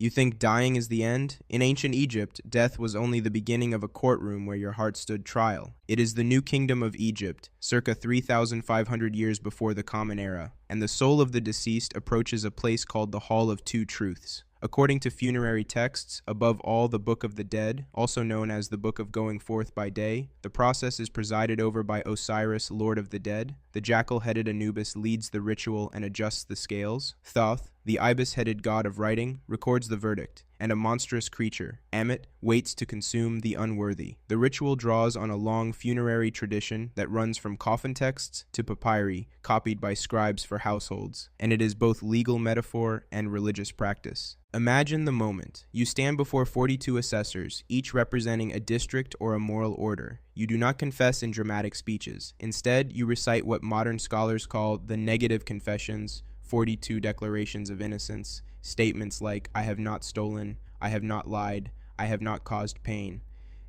You think dying is the end? In ancient Egypt, death was only the beginning of a courtroom where your heart stood trial. It is the new kingdom of Egypt, circa 3,500 years before the Common Era, and the soul of the deceased approaches a place called the Hall of Two Truths. According to funerary texts, above all the Book of the Dead, also known as the Book of Going Forth by Day, the process is presided over by Osiris, Lord of the Dead. The jackal-headed Anubis leads the ritual and adjusts the scales. Thoth, the ibis-headed god of writing, records the verdict, and a monstrous creature, Ammit, waits to consume the unworthy. The ritual draws on a long funerary tradition that runs from coffin texts to papyri, copied by scribes for households, and it is both legal metaphor and religious practice. Imagine the moment. You stand before 42 assessors, each representing a district or a moral order. You do not confess in dramatic speeches. Instead, you recite what modern scholars call the negative confessions, 42 declarations of innocence, statements like, I have not stolen, I have not lied, I have not caused pain.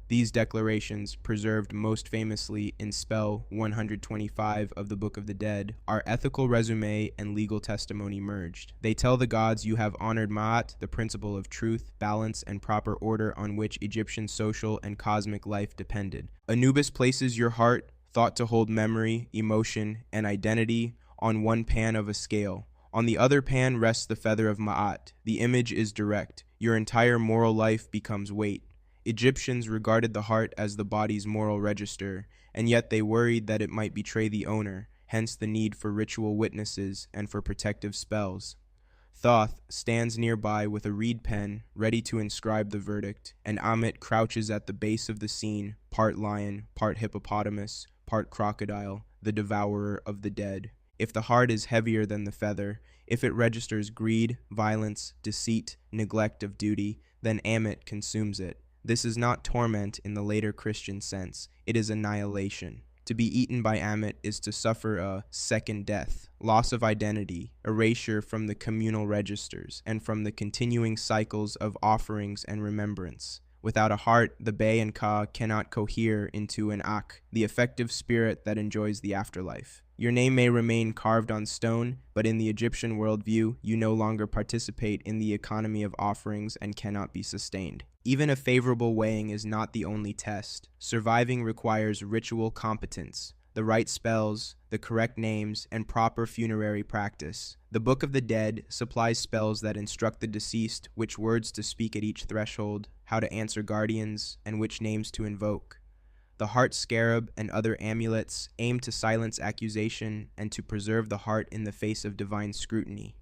These declarations, preserved most famously in Spell 125 of the Book of the Dead, are ethical resume and legal testimony merged. They tell the gods you have honored Ma'at, the principle of truth, balance, and proper order on which Egyptian social and cosmic life depended. Anubis places your heart, thought to hold memory, emotion, and identity, on one pan of a scale. On the other pan rests the feather of Ma'at. The image is direct. Your entire moral life becomes weight. Egyptians regarded the heart as the body's moral register, and yet they worried that it might betray the owner, hence the need for ritual witnesses and for protective spells. Thoth stands nearby with a reed pen, ready to inscribe the verdict, and Ammit crouches at the base of the scene, part lion, part hippopotamus, part crocodile, the devourer of the dead. If the heart is heavier than the feather, if it registers greed, violence, deceit, neglect of duty, then Ammit consumes it. This is not torment in the later Christian sense. It is annihilation. To be eaten by Ammit is to suffer a second death, loss of identity, erasure from the communal registers, and from the continuing cycles of offerings and remembrance. Without a heart, the Bay and Ka cannot cohere into an Ak, the effective spirit that enjoys the afterlife. Your name may remain carved on stone, but in the Egyptian worldview, you no longer participate in the economy of offerings and cannot be sustained. Even a favorable weighing is not the only test. Surviving requires ritual competence, the right spells, the correct names, and proper funerary practice. The Book of the Dead supplies spells that instruct the deceased which words to speak at each threshold, how to answer guardians, and which names to invoke. The heart scarab and other amulets aim to silence accusation and to preserve the heart in the face of divine scrutiny.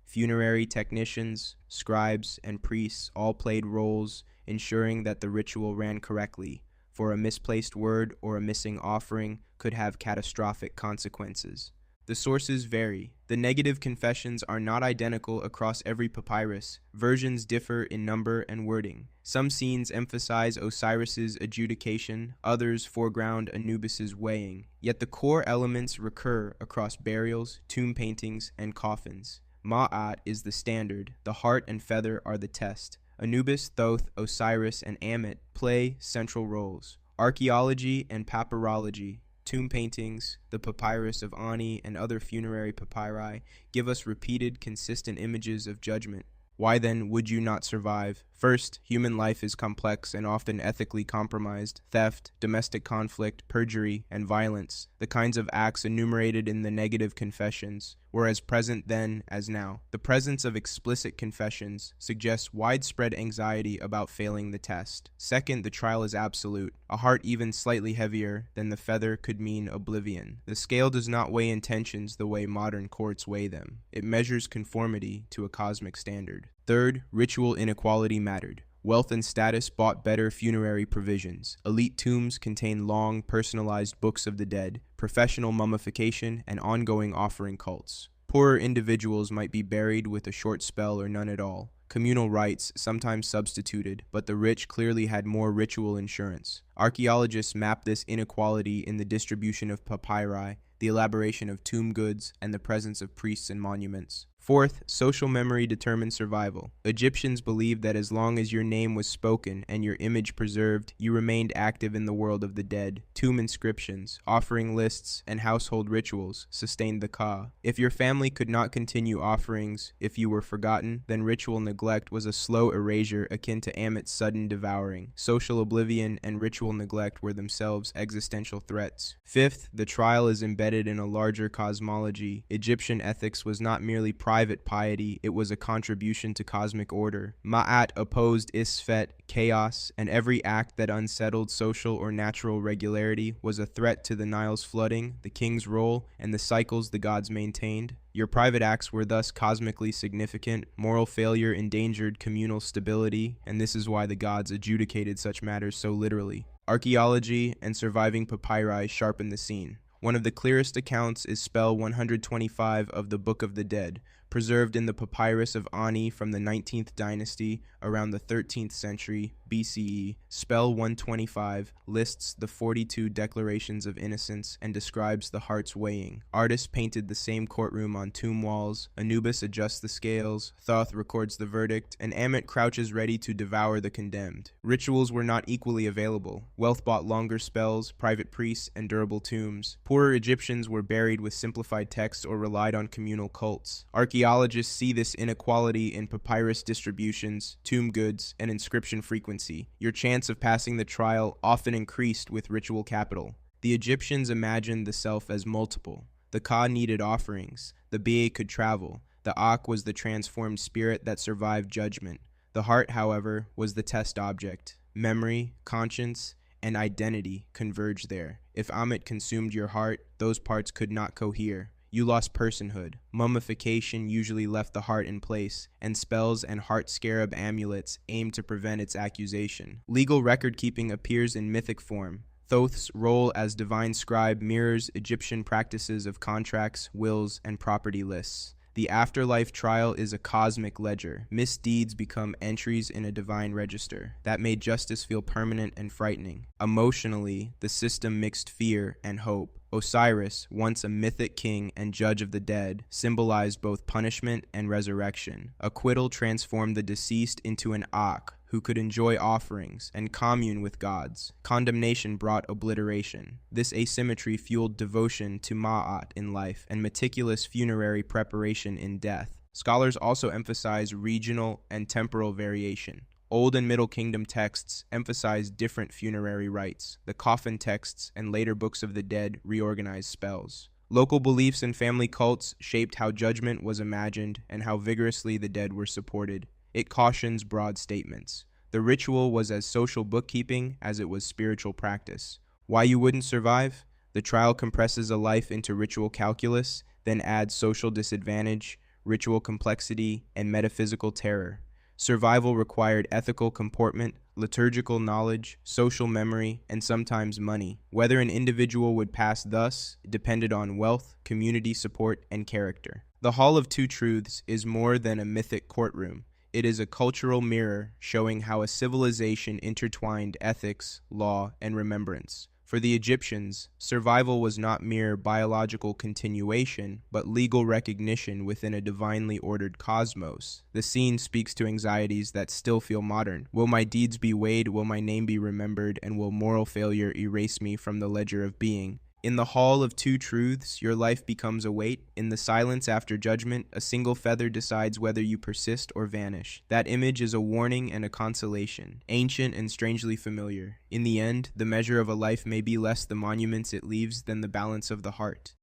Funerary technicians, scribes, and priests all played roles, ensuring that the ritual ran correctly, for a misplaced word or a missing offering could have catastrophic consequences. The sources vary. The negative confessions are not identical across every papyrus. Versions differ in number and wording. Some scenes emphasize Osiris's adjudication, others foreground Anubis's weighing. Yet the core elements recur across burials, tomb paintings, and coffins. Ma'at is the standard. The heart and feather are the test. Anubis, Thoth, Osiris, and Ammit play central roles. Archaeology and papyrology, tomb paintings, the papyrus of Ani, and other funerary papyri give us repeated, consistent images of judgment. Why then would you not survive? First, human life is complex and often ethically compromised. Theft, domestic conflict, perjury, and violence, the kinds of acts enumerated in the negative confessions, were as present then as now. The presence of explicit confessions suggests widespread anxiety about failing the test. Second, the trial is absolute. A heart even slightly heavier than the feather could mean oblivion. The scale does not weigh intentions the way modern courts weigh them. It measures conformity to a cosmic standard. Third, ritual inequality mattered. Wealth and status bought better funerary provisions. Elite tombs contain long, personalized books of the dead, professional mummification, and ongoing offering cults. Poorer individuals might be buried with a short spell or none at all. Communal rites sometimes substituted, but the rich clearly had more ritual insurance. Archaeologists map this inequality in the distribution of papyri, the elaboration of tomb goods, and the presence of priests and monuments. Fourth, social memory determines survival. Egyptians believed that as long as your name was spoken and your image preserved, you remained active in the world of the dead. Tomb inscriptions, offering lists, and household rituals sustained the Ka. If your family could not continue offerings, if you were forgotten, then ritual neglect was a slow erasure akin to Amit's sudden devouring. Social oblivion and ritual neglect were themselves existential threats. Fifth, the trial is embedded in a larger cosmology. Egyptian ethics was not merely private piety, it was a contribution to cosmic order. Ma'at opposed Isfet, chaos, and every act that unsettled social or natural regularity was a threat to the Nile's flooding, the king's role, and the cycles the gods maintained. Your private acts were thus cosmically significant. Moral failure endangered communal stability, and this is why the gods adjudicated such matters so literally. Archaeology and surviving papyri sharpen the scene. One of the clearest accounts is spell 125 of the Book of the Dead, preserved in the papyrus of Ani from the 19th dynasty around the 13th century BCE. Spell 125 lists the 42 declarations of innocence and describes the heart's weighing. Artists painted the same courtroom on tomb walls, Anubis adjusts the scales, Thoth records the verdict, and Amit crouches ready to devour the condemned. Rituals were not equally available. Wealth bought longer spells, private priests, and durable tombs. Poorer Egyptians were buried with simplified texts or relied on communal cults. Archaeologists see this inequality in papyrus distributions, tomb goods, and inscription frequency. Your chance of passing the trial often increased with ritual capital. The Egyptians imagined the self as multiple. The Ka needed offerings. The Ba could travel. The Ak was the transformed spirit that survived judgment. The heart, however, was the test object. Memory, conscience, and identity converged there. If Amit consumed your heart, those parts could not cohere. You lost personhood. Mummification usually left the heart in place, and spells and heart scarab amulets aimed to prevent its accusation. Legal record-keeping appears in mythic form. Thoth's role as divine scribe mirrors Egyptian practices of contracts, wills, and property lists. The afterlife trial is a cosmic ledger. Misdeeds become entries in a divine register. That made justice feel permanent and frightening. Emotionally, the system mixed fear and hope. Osiris, once a mythic king and judge of the dead, symbolized both punishment and resurrection. Acquittal transformed the deceased into an Ak, who could enjoy offerings and commune with gods. Condemnation brought obliteration. This asymmetry fueled devotion to Ma'at in life and meticulous funerary preparation in death. Scholars also emphasize regional and temporal variation. Old and Middle Kingdom texts emphasize different funerary rites. The coffin texts and later books of the dead reorganized spells. Local beliefs and family cults shaped how judgment was imagined and how vigorously the dead were supported. It cautions broad statements. The ritual was as social bookkeeping as it was spiritual practice. Why you wouldn't survive? The trial compresses a life into ritual calculus, then adds social disadvantage, ritual complexity, and metaphysical terror. Survival required ethical comportment, liturgical knowledge, social memory, and sometimes money. Whether an individual would pass thus depended on wealth, community support, and character. The Hall of Two Truths is more than a mythic courtroom. It is a cultural mirror showing how a civilization intertwined ethics, law, and remembrance. For the Egyptians, survival was not mere biological continuation, but legal recognition within a divinely ordered cosmos. The scene speaks to anxieties that still feel modern. Will my deeds be weighed? Will my name be remembered? And will moral failure erase me from the ledger of being? In the Hall of Two Truths, your life becomes a weight. In the silence after judgment, a single feather decides whether you persist or vanish. That image is a warning and a consolation, ancient and strangely familiar. In the end, the measure of a life may be less the monuments it leaves than the balance of the heart.